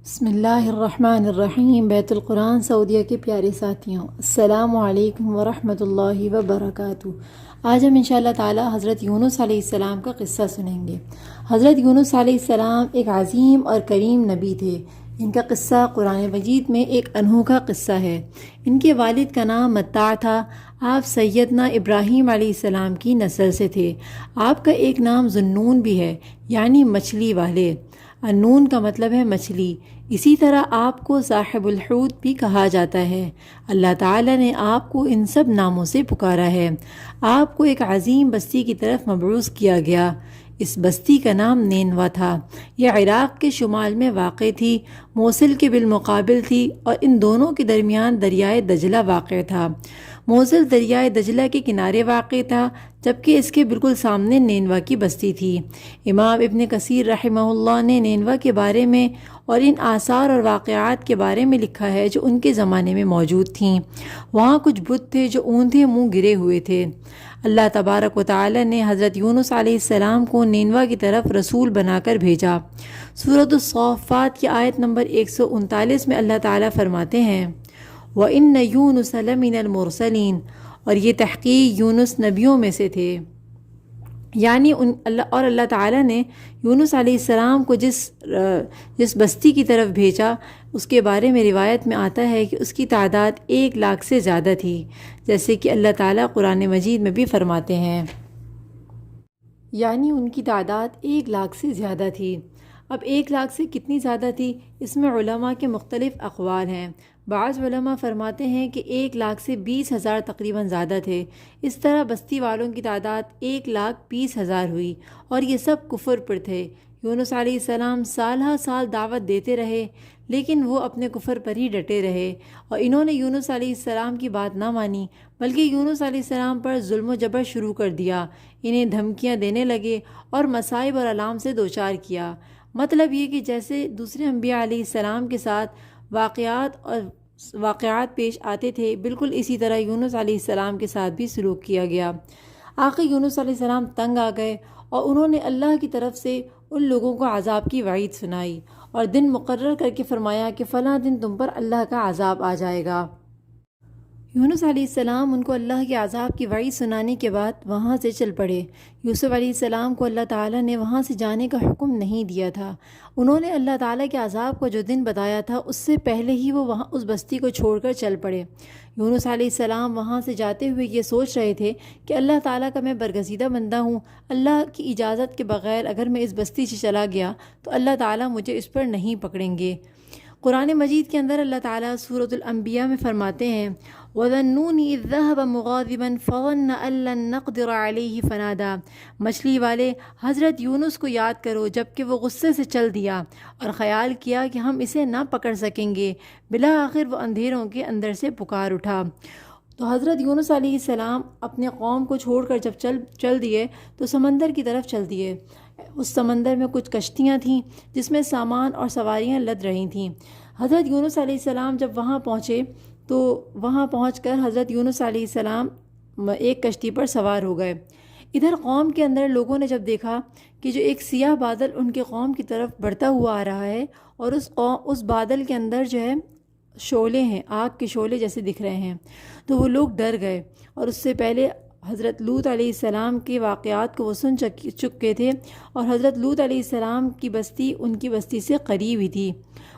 بسم اللہ الرحمن الرحیم۔ بیت القرآن سعودیہ کے پیارے ساتھیوں، السلام علیکم ورحمۃ اللہ وبرکاتہ۔ آج ہم انشاءاللہ تعالی حضرت یونس علیہ السلام کا قصہ سنیں گے۔ حضرت یونس علیہ السلام ایک عظیم اور کریم نبی تھے۔ ان کا قصہ قرآن مجید میں ایک انوکھا قصہ ہے۔ ان کے والد کا نام متاع تھا۔ آپ سیدنا ابراہیم علیہ السلام کی نسل سے تھے۔ آپ کا ایک نام ذوالنون بھی ہے، یعنی مچھلی والے۔ النون کا مطلب ہے مچھلی۔ اسی طرح آپ کو صاحب الحوت بھی کہا جاتا ہے۔ اللہ تعالیٰ نے آپ کو ان سب ناموں سے پکارا ہے۔ آپ کو ایک عظیم بستی کی طرف مبعوث کیا گیا۔ اس بستی کا نام نینوا تھا۔ یہ عراق کے شمال میں واقع تھی، موصل کے بالمقابل تھی، اور ان دونوں کے درمیان دریائے دجلہ واقع تھا۔ موصل دریائے دجلہ کے کنارے واقع تھا، جبکہ اس کے بالکل سامنے نینوا کی بستی تھی۔ امام ابن کثیر رحمہ اللہ نے نینوا کے بارے میں اور ان آثار اور واقعات کے بارے میں لکھا ہے جو ان کے زمانے میں موجود تھیں۔ وہاں کچھ بت تھے جو اوندھے منہ گرے ہوئے تھے۔ اللہ تبارک و تعالی نے حضرت یونس علیہ السلام کو نینوا کی طرف رسول بنا کر بھیجا۔ سورۃ الصافات کی آیت نمبر 139 میں اللہ تعالیٰ فرماتے ہیں وَإِنَّ يُونُسَ لَمِنَ الْمُرْسَلِينَ، اور یہ تحقیق یونس نبیوں میں سے تھے۔ یعنی اللہ تعالیٰ نے یونس علیہ السلام کو جس بستی کی طرف بھیجا، اس کے بارے میں روایت میں آتا ہے کہ اس کی تعداد 1,00,000 سے زیادہ تھی، جیسے کہ اللہ تعالیٰ قرآن مجید میں بھی فرماتے ہیں، یعنی ان کی تعداد 1,00,000 سے زیادہ تھی۔ اب 1,00,000 سے کتنی زیادہ تھی، اس میں علماء کے مختلف اقوال ہیں۔ بعض علماء فرماتے ہیں کہ 1,00,000 سے 20,000 تقریباً زیادہ تھے۔ اس طرح بستی والوں کی تعداد 1,20,000 ہوئی، اور یہ سب کفر پر تھے۔ یونس علیہ السلام سال ہر سال دعوت دیتے رہے، لیکن وہ اپنے کفر پر ہی ڈٹے رہے، اور انہوں نے یونس علیہ السلام کی بات نہ مانی، بلکہ یونس علیہ السلام پر ظلم و جبر شروع کر دیا۔ انہیں دھمکیاں دینے لگے اور مصائب اور آلام سے دوچار کیا۔ مطلب یہ کہ جیسے دوسرے انبیاء علیہ السلام کے ساتھ واقعات پیش آتے تھے، بالکل اسی طرح یونس علیہ السلام کے ساتھ بھی سلوک کیا گیا۔ آخر یونس علیہ السلام تنگ آ گئے، اور انہوں نے اللہ کی طرف سے ان لوگوں کو عذاب کی وعید سنائی، اور دن مقرر کر کے فرمایا کہ فلاں دن تم پر اللہ کا عذاب آ جائے گا۔ یونس علیہ السلام ان کو اللہ کے عذاب کی وعید سنانے کے بعد وہاں سے چل پڑے۔ یوسف علیہ السلام کو اللہ تعالیٰ نے وہاں سے جانے کا حکم نہیں دیا تھا۔ انہوں نے اللہ تعالیٰ کے عذاب کو جو دن بتایا تھا، اس سے پہلے ہی وہ وہاں اس بستی کو چھوڑ کر چل پڑے۔ یونس علیہ السلام وہاں سے جاتے ہوئے یہ سوچ رہے تھے کہ اللہ تعالیٰ کا میں برگزیدہ بندہ ہوں، اللہ کی اجازت کے بغیر اگر میں اس بستی سے چلا گیا تو اللہ تعالیٰ مجھے اس پر نہیں پکڑیں گے۔ قرآن مجید کے اندر اللہ تعالیٰ سورۃ الانبیاء میں فرماتے ہیں وَذَنُّونِ إِذْ ذَهَبَ مُغَاضِبًا فَظَنَّ أَن لَّن نَّقْدِرَ عَلَيْهِ فَنَادَىٰ، مچھلی والے حضرت یونس کو یاد کرو جبکہ وہ غصے سے چل دیا اور خیال کیا کہ ہم اسے نہ پکڑ سکیں گے، بالآخر وہ اندھیروں کے اندر سے پکار اٹھا۔ تو حضرت یونس علیہ السلام اپنے قوم کو چھوڑ کر جب چل دیے تو سمندر کی طرف چل دیے۔ اس سمندر میں کچھ کشتیاں تھیں جس میں سامان اور سواریاں لد رہی تھیں۔ حضرت یونس علیہ السلام جب وہاں پہنچے تو وہاں پہنچ کر حضرت یونس علیہ السلام ایک کشتی پر سوار ہو گئے۔ ادھر قوم کے اندر لوگوں نے جب دیکھا کہ جو ایک سیاہ بادل ان کے قوم کی طرف بڑھتا ہوا آ رہا ہے، اور اس بادل کے اندر جو ہے شعلے ہیں، آگ کے شعلے جیسے دکھ رہے ہیں، تو وہ لوگ ڈر گئے۔ اور اس سے پہلے حضرت لوط علیہ السلام کے واقعات کو وہ سن چکے تھے، اور حضرت لوط علیہ السلام کی بستی ان کی بستی سے قریب ہی تھی۔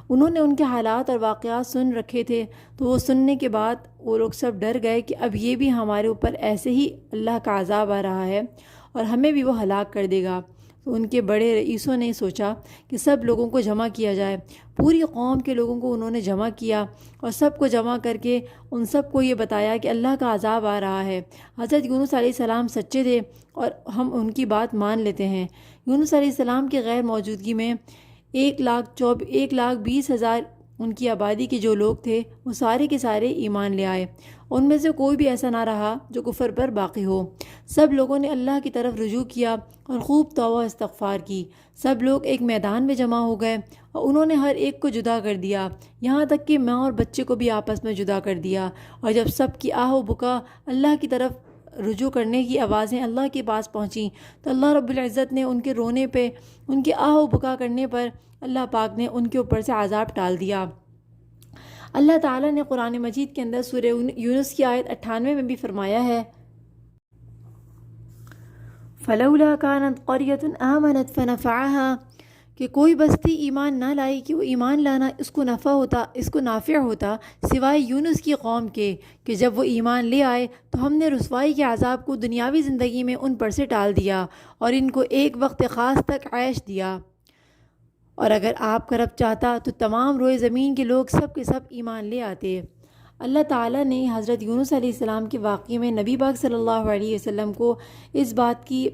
انہوں نے ان کے حالات اور واقعات سن رکھے تھے، تو وہ سننے کے بعد وہ لوگ سب ڈر گئے کہ اب یہ بھی ہمارے اوپر ایسے ہی اللہ کا عذاب آ رہا ہے اور ہمیں بھی وہ ہلاک کر دے گا۔ تو ان کے بڑے رئیسوں نے سوچا کہ سب لوگوں کو جمع کیا جائے۔ پوری قوم کے لوگوں کو انہوں نے جمع کیا، اور سب کو جمع کر کے ان سب کو یہ بتایا کہ اللہ کا عذاب آ رہا ہے۔ حضرت یونس علیہ السلام سچے تھے اور ہم ان کی بات مان لیتے ہیں۔ یونس علیہ السلام کی غیر موجودگی میں 1,20,000 ان کی آبادی کے جو لوگ تھے وہ سارے کے سارے ایمان لے آئے۔ ان میں سے کوئی بھی ایسا نہ رہا جو کفر پر باقی ہو۔ سب لوگوں نے اللہ کی طرف رجوع کیا اور خوب توبہ استغفار کی۔ سب لوگ ایک میدان میں جمع ہو گئے، اور انہوں نے ہر ایک کو جدا کر دیا، یہاں تک کہ ماں اور بچے کو بھی آپس میں جدا کر دیا۔ اور جب سب کی آہ و بکا اللہ کی طرف رجوع کرنے کی آوازیں اللہ کے پاس پہنچیں تو اللہ رب العزت نے ان کے رونے پہ، ان کے آہ و بکا کرنے پر اللہ پاک نے ان کے اوپر سے عذاب ٹال دیا۔ اللہ تعالیٰ نے قرآن مجید کے اندر سورہ یونس کی آیت 98 میں بھی فرمایا ہے فَلَوْلَا كَانَتْ قَرْيَةٌ آمَنَتْ فَنَفَعَهَا، کہ کوئی بستی ایمان نہ لائی کہ وہ ایمان لانا اس کو نافع ہوتا سوائے یونس کی قوم کے، کہ جب وہ ایمان لے آئے تو ہم نے رسوائی کے عذاب کو دنیاوی زندگی میں ان پر سے ٹال دیا اور ان کو ایک وقت خاص تک عیش دیا، اور اگر آپ کا رب چاہتا تو تمام روئے زمین کے لوگ سب کے سب ایمان لے آتے۔ اللہ تعالیٰ نے حضرت یونس علیہ السلام کے واقعے میں نبی پاک صلی اللہ علیہ وسلم کو اس بات کی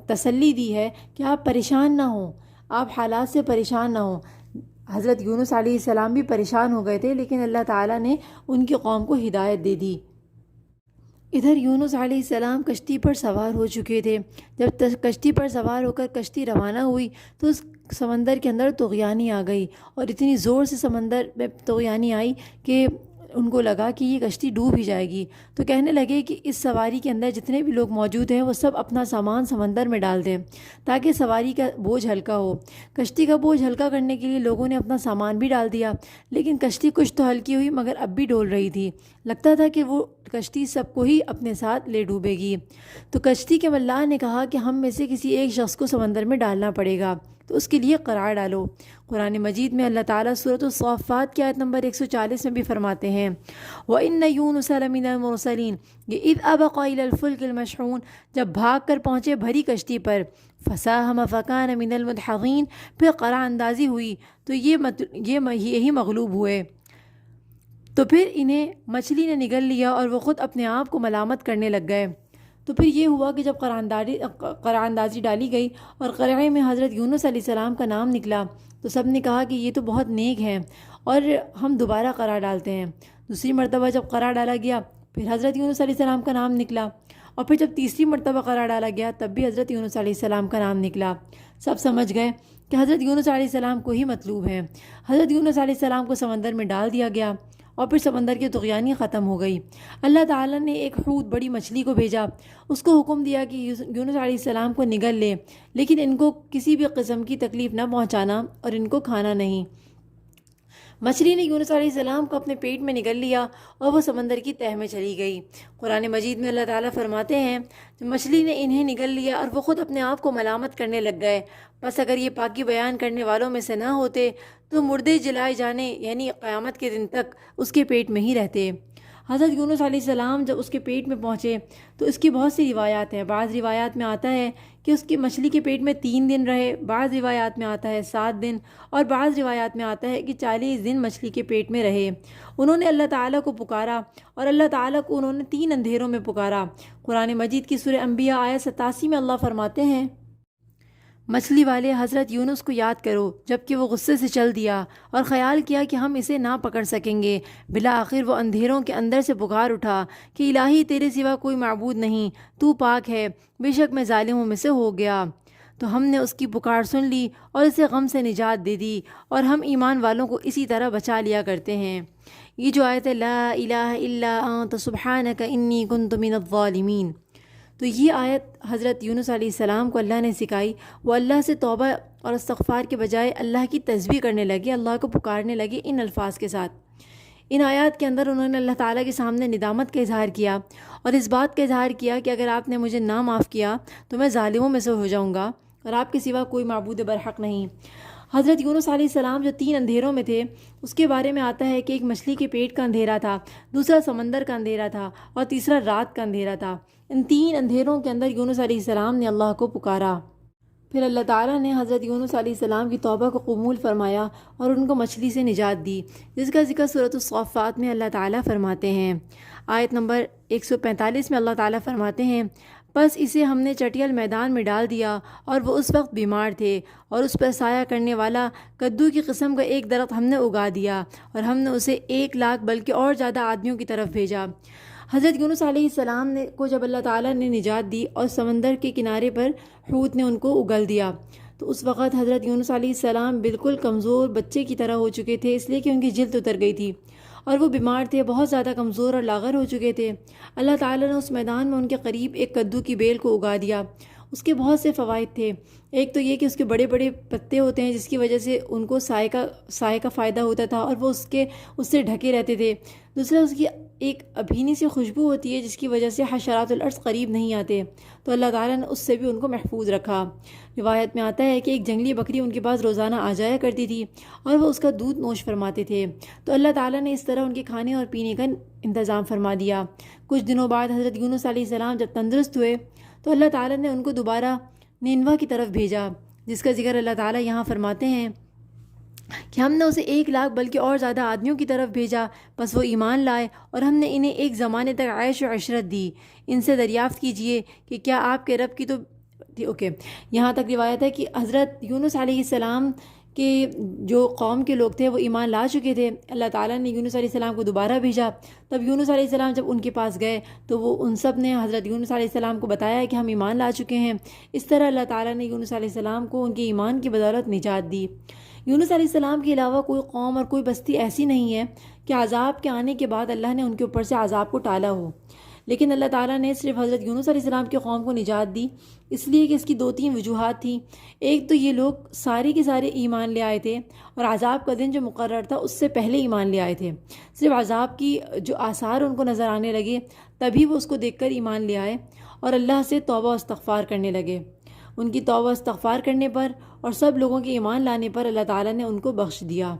تسلی دی ہے کہ آپ پریشان نہ ہوں، آپ حالات سے پریشان نہ ہوں۔ حضرت یونس علیہ السلام بھی پریشان ہو گئے تھے، لیکن اللہ تعالیٰ نے ان کی قوم کو ہدایت دے دی۔ ادھر یونس علیہ السلام کشتی پر سوار ہو چکے تھے۔ جب کشتی پر سوار ہو کر کشتی روانہ ہوئی تو اس سمندر کے اندر طغیانی آ گئی، اور اتنی زور سے سمندر میں طغیانی آئی کہ ان کو لگا کہ یہ کشتی ڈوب ہی جائے گی، تو کہنے لگے کہ اس سواری کے اندر جتنے بھی لوگ موجود ہیں وہ سب اپنا سامان سمندر میں ڈال دیں تاکہ سواری کا بوجھ ہلکا ہو۔ کشتی کا بوجھ ہلکا کرنے کے لیے لوگوں نے اپنا سامان بھی ڈال دیا، لیکن کشتی کچھ تو ہلکی ہوئی مگر اب بھی ڈول رہی تھی۔ لگتا تھا کہ وہ کشتی سب کو ہی اپنے ساتھ لے ڈوبے گی۔ تو کشتی کے ملاح نے کہا کہ ہم میں سے کسی ایک شخص کو سمندر میں ڈالنا پڑے گا، تو اس کے لیے قرار ڈالو۔ قرآن مجید میں اللہ تعالیٰ سورۃ الصافات کی آیت نمبر 140 میں بھی فرماتے ہیں وَإِنَّ يُونُسَ لَمِنَ الْمُرْسَلِينَ، یہ اِذْ أَبَقَ إِلَى الْفُلْكِ الْمَشْحُونِ، جب بھاگ کر پہنچے بھری کشتی پر، فَسَاهَمَ فَكَانَ مِنَ الْمُدْحَضِينَ، پھر قرار اندازی ہوئی تو یہی مغلوب ہوئے، تو پھر انہیں مچھلی نے نگل لیا اور وہ خود اپنے آپ کو ملامت کرنے لگ گئے۔ تو پھر یہ ہوا کہ جب قرار اندازی ڈالی گئی اور قرعے میں حضرت یونس علیہ السلام کا نام نکلا تو سب نے کہا کہ یہ تو بہت نیک ہیں اور ہم دوبارہ قرار ڈالتے ہیں۔ دوسری مرتبہ جب قرار ڈالا گیا پھر حضرت یونس علیہ السلام کا نام نکلا، اور پھر جب تیسری مرتبہ قرار ڈالا گیا تب بھی حضرت یونس علیہ السلام کا نام نکلا۔ سب سمجھ گئے کہ حضرت یونس علیہ السلام کو ہی مطلوب ہے۔ حضرت یونس علیہ السلام کو سمندر میں ڈال دیا گیا اور پھر سمندر کی طغیانی ختم ہو گئی۔ اللہ تعالیٰ نے ایک حوت بڑی مچھلی کو بھیجا، اس کو حکم دیا کہ یونس علیہ السلام کو نگل لے، لیکن ان کو کسی بھی قسم کی تکلیف نہ پہنچانا اور ان کو کھانا نہیں۔ مچھلی نے یونس علیہ السلام کو اپنے پیٹ میں نگل لیا اور وہ سمندر کی تہہ میں چلی گئی۔ قرآن مجید میں اللہ تعالیٰ فرماتے ہیں مچھلی نے انہیں نگل لیا اور وہ خود اپنے آپ کو ملامت کرنے لگ گئے، بس اگر یہ پاکی بیان کرنے والوں میں سے نہ ہوتے تو مردے جلائے جانے یعنی قیامت کے دن تک اس کے پیٹ میں ہی رہتے۔ حضرت یونس علیہ السلام جب اس کے پیٹ میں پہنچے تو اس کی بہت سی روایات ہیں۔ بعض روایات میں آتا ہے کہ اس کی مچھلی کے پیٹ میں 3 دن رہے، بعض روایات میں آتا ہے 7 دن، اور بعض روایات میں آتا ہے کہ 40 دن مچھلی کے پیٹ میں رہے۔ انہوں نے اللہ تعالیٰ کو پکارا اور اللہ تعالیٰ کو انہوں نے 3 اندھیروں میں پکارا۔ قرآن مجید کی سورہ انبیاء آیت 87 میں اللہ فرماتے ہیں مچھلی والے حضرت یونس کو یاد کرو جبکہ وہ غصے سے چل دیا اور خیال کیا کہ ہم اسے نہ پکڑ سکیں گے، بالآخر وہ اندھیروں کے اندر سے پکار اٹھا کہ الہی تیرے سوا کوئی معبود نہیں، تو پاک ہے، بے شک میں ظالموں میں سے ہو گیا۔ تو ہم نے اس کی پکار سن لی اور اسے غم سے نجات دے دی، اور ہم ایمان والوں کو اسی طرح بچا لیا کرتے ہیں۔ یہ جو آیت ہے لا الہ الا انت سبحانک انی کنت من الظالمین، تو یہ آیت حضرت یونس علیہ السلام کو اللہ نے سکھائی۔ وہ اللہ سے توبہ اور استغفار کے بجائے اللہ کی تسبیح کرنے لگے، اللہ کو پکارنے لگے ان الفاظ کے ساتھ۔ ان آیات کے اندر انہوں نے اللہ تعالیٰ کے سامنے ندامت کا اظہار کیا اور اس بات کا اظہار کیا کہ اگر آپ نے مجھے نہ معاف کیا تو میں ظالموں میں سے ہو جاؤں گا اور آپ کے سوا کوئی معبود برحق نہیں۔ حضرت یونس علیہ السلام جو 3 اندھیروں میں تھے اس کے بارے میں آتا ہے کہ ایک مچھلی کے پیٹ کا اندھیرا تھا، دوسرا سمندر کا اندھیرا تھا اور تیسرا رات کا اندھیرا تھا۔ ان 3 اندھیروں کے اندر یونس علیہ السلام نے اللہ کو پکارا، پھر اللہ تعالیٰ نے حضرت یونس علیہ السلام کی توبہ کو قبول فرمایا اور ان کو مچھلی سے نجات دی، جس کا ذکر سورۃ الصافات میں اللہ تعالیٰ فرماتے ہیں۔ آیت نمبر 145 میں اللہ تعالیٰ فرماتے ہیں بس اسے ہم نے چٹیل میدان میں ڈال دیا اور وہ اس وقت بیمار تھے، اور اس پر سایہ کرنے والا کدو کی قسم کا ایک درخت ہم نے اگا دیا، اور ہم نے اسے 1 لاکھ بلکہ اور زیادہ آدمیوں کی طرف بھیجا۔ حضرت یونس علیہ السلام کو جب اللہ تعالیٰ نے نجات دی اور سمندر کے کنارے پر حوت نے ان کو اگل دیا، تو اس وقت حضرت یونس علیہ السلام بالکل کمزور بچے کی طرح ہو چکے تھے، اس لیے کہ ان کی جلد اتر گئی تھی، اور وہ بیمار تھے، بہت زیادہ کمزور اور لاغر ہو چکے تھے۔ اللہ تعالیٰ نے اس میدان میں ان کے قریب ایک کدو کی بیل کو اگا دیا۔ اس کے بہت سے فوائد تھے۔ ایک تو یہ کہ اس کے بڑے بڑے پتے ہوتے ہیں جس کی وجہ سے ان کو سائے کا فائدہ ہوتا تھا اور وہ اس سے ڈھکے رہتے تھے۔ دوسرا اس کی ایک ابھینی سی خوشبو ہوتی ہے جس کی وجہ سے حشرات الارض قریب نہیں آتے، تو اللہ تعالیٰ نے اس سے بھی ان کو محفوظ رکھا۔ روایت میں آتا ہے کہ ایک جنگلی بکری ان کے پاس روزانہ آ جایا کرتی تھی اور وہ اس کا دودھ نوش فرماتے تھے، تو اللہ تعالیٰ نے اس طرح ان کے کھانے اور پینے کا انتظام فرما دیا۔ کچھ دنوں بعد حضرت یونس علیہ السلام جب تندرست ہوئے تو اللہ تعالیٰ نے ان کو دوبارہ نینوا کی طرف بھیجا، جس کا ذکر اللہ تعالیٰ یہاں فرماتے ہیں کہ ہم نے اسے 1,00,000 بلکہ اور زیادہ آدمیوں کی طرف بھیجا، بس وہ ایمان لائے اور ہم نے انہیں ایک زمانے تک عیش و عشرت دی۔ ان سے دریافت کیجئے کہ کیا آپ کے رب کی تو یہاں تک روایت ہے کہ حضرت یونس علیہ السلام کہ جو قوم کے لوگ تھے وہ ایمان لا چکے تھے۔ اللہ تعالیٰ نے یونس علیہ السلام کو دوبارہ بھیجا۔ تب یونس علیہ السلام جب ان کے پاس گئے تو وہ ان سب نے حضرت یونس علیہ السلام کو بتایا کہ ہم ایمان لا چکے ہیں۔ اس طرح اللہ تعالیٰ نے یونس علیہ السلام کو ان کے ایمان کی بدولت نجات دی۔ یونس علیہ السلام کے علاوہ کوئی قوم اور کوئی بستی ایسی نہیں ہے کہ عذاب کے آنے کے بعد اللہ نے ان کے اوپر سے عذاب کو ٹالا ہو، لیکن اللہ تعالیٰ نے صرف حضرت یونس علیہ السلام کی قوم کو نجات دی، اس لیے کہ اس کی 2-3 وجوہات تھیں۔ ایک تو یہ لوگ سارے کے سارے ایمان لے آئے تھے اور عذاب کا دن جو مقرر تھا اس سے پہلے ایمان لے آئے تھے۔ صرف عذاب کی جو آثار ان کو نظر آنے لگے تبھی وہ اس کو دیکھ کر ایمان لے آئے اور اللہ سے توبہ و استغفار کرنے لگے۔ ان کی توبہ و استغفار کرنے پر اور سب لوگوں کے ایمان لانے پر اللہ تعالیٰ نے ان کو بخش دیا۔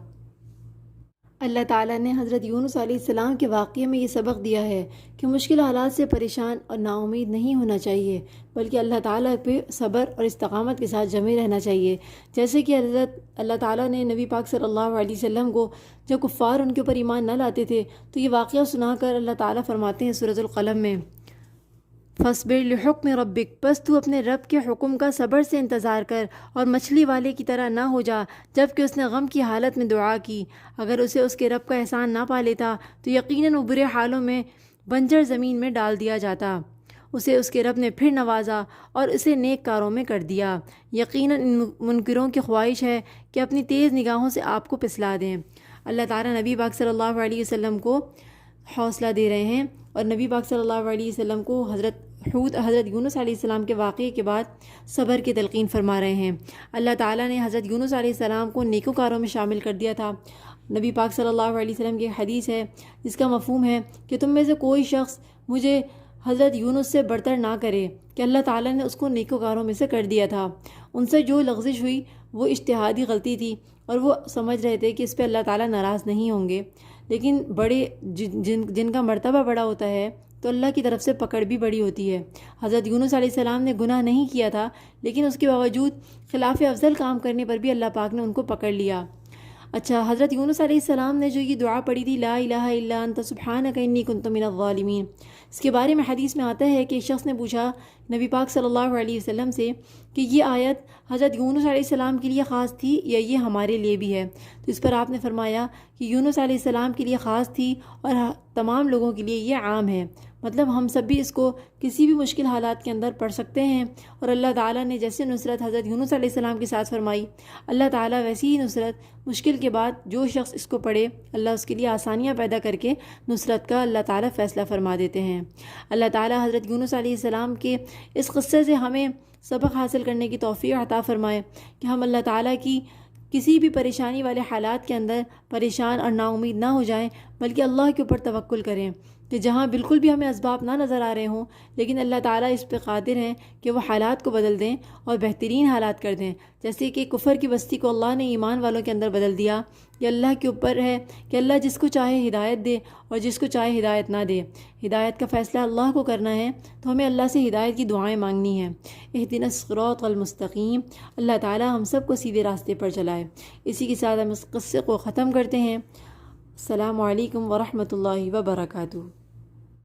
اللہ تعالیٰ نے حضرت یونس علیہ السلام کے واقعے میں یہ سبق دیا ہے کہ مشکل حالات سے پریشان اور نا امید نہیں ہونا چاہیے، بلکہ اللہ تعالیٰ پہ صبر اور استقامت کے ساتھ جمے رہنا چاہیے۔ جیسے کہ حضرت اللہ تعالیٰ نے نبی پاک صلی اللہ علیہ وسلم کو جب کفار ان کے اوپر ایمان نہ لاتے تھے تو یہ واقعہ سنا کر اللہ تعالیٰ فرماتے ہیں سورۃ القلم میں، فَاصْبِرْ لِحُکْمِ رَبِّکَ، بس تو اپنے رب کے حکم کا صبر سے انتظار کر اور مچھلی والے کی طرح نہ ہو جا جب کہ اس نے غم کی حالت میں دعا کی۔ اگر اسے اس کے رب کا احسان نہ پا لیتا تو یقیناً وہ برے حالوں میں بنجر زمین میں ڈال دیا جاتا۔ اسے اس کے رب نے پھر نوازا اور اسے نیک کاروں میں کر دیا۔ یقیناً ان منکروں کی خواہش ہے کہ اپنی تیز نگاہوں سے آپ کو پسلا دیں۔ اللہ تعالیٰ نبی پاک صلی اللہ علیہ وسلم کو حوصلہ دے رہے ہیں اور نبی پاک صلی اللہ علیہ وسلم کو حضرت یونس علیہ السلام کے واقعے کے بعد صبر کی تلقین فرما رہے ہیں۔ اللہ تعالیٰ نے حضرت یونس علیہ السلام کو نیکوکاروں میں شامل کر دیا تھا۔ نبی پاک صلی اللہ علیہ وسلم کی حدیث ہے جس کا مفہوم ہے کہ تم میں سے کوئی شخص مجھے حضرت یونس سے برتر نہ کرے کہ اللہ تعالیٰ نے اس کو نیکوکاروں میں سے کر دیا تھا۔ ان سے جو لغزش ہوئی وہ اجتہادی غلطی تھی اور وہ سمجھ رہے تھے کہ اس پہ اللہ تعالیٰ ناراض نہیں ہوں گے، لیکن بڑے جن کا مرتبہ بڑا ہوتا ہے تو اللہ کی طرف سے پکڑ بھی بڑی ہوتی ہے۔ حضرت یونس علیہ السلام نے گناہ نہیں کیا تھا، لیکن اس کے باوجود خلاف افضل کام کرنے پر بھی اللہ پاک نے ان کو پکڑ لیا۔ اچھا، حضرت یونس علیہ السلام نے جو یہ دعا پڑھی تھی لا الہ الا انت سبحانک انی کنت من الظالمین، اس کے بارے میں حدیث میں آتا ہے کہ ایک شخص نے پوچھا نبی پاک صلی اللہ علیہ وسلم سے کہ یہ آیت حضرت یونس علیہ السلام کے لیے خاص تھی یا یہ ہمارے لیے بھی ہے؟ تو اس پر آپ نے فرمایا کہ یونس علیہ السلام کے لیے خاص تھی اور تمام لوگوں کے لیے یہ عام ہے، مطلب ہم سب بھی اس کو کسی بھی مشکل حالات کے اندر پڑھ سکتے ہیں، اور اللہ تعالیٰ نے جیسے نصرت حضرت یونس علیہ السلام کے ساتھ فرمائی، اللہ تعالیٰ ویسی ہی نصرت مشکل کے بعد جو شخص اس کو پڑھے اللہ اس کے لیے آسانیاں پیدا کر کے نصرت کا اللہ تعالیٰ فیصلہ فرما دیتے ہیں۔ اللہ تعالیٰ حضرت یونس علیہ السلام کے اس قصے سے ہمیں سبق حاصل کرنے کی توفیق عطا فرمائے کہ ہم اللہ تعالیٰ کی کسی بھی پریشانی والے حالات کے اندر پریشان اور نا امید نہ ہو جائیں، بلکہ اللہ کے اوپر توکل کریں کہ جہاں بالکل بھی ہمیں اسباب نہ نظر آ رہے ہوں لیکن اللہ تعالیٰ اس پہ قادر ہیں کہ وہ حالات کو بدل دیں اور بہترین حالات کر دیں۔ جیسے کہ کفر کی بستی کو اللہ نے ایمان والوں کے اندر بدل دیا، یہ اللہ کے اوپر ہے کہ اللہ جس کو چاہے ہدایت دے اور جس کو چاہے ہدایت نہ دے۔ ہدایت کا فیصلہ اللہ کو کرنا ہے، تو ہمیں اللہ سے ہدایت کی دعائیں مانگنی ہیں۔ اہدنا الصراط المستقیم، اللہ تعالیٰ ہم سب کو سیدھے راستے پر چلائے۔ اسی کے ساتھ ہم اس قصے کو ختم کرتے ہیں۔ السلام علیکم ورحمۃ اللہ وبرکاتہ۔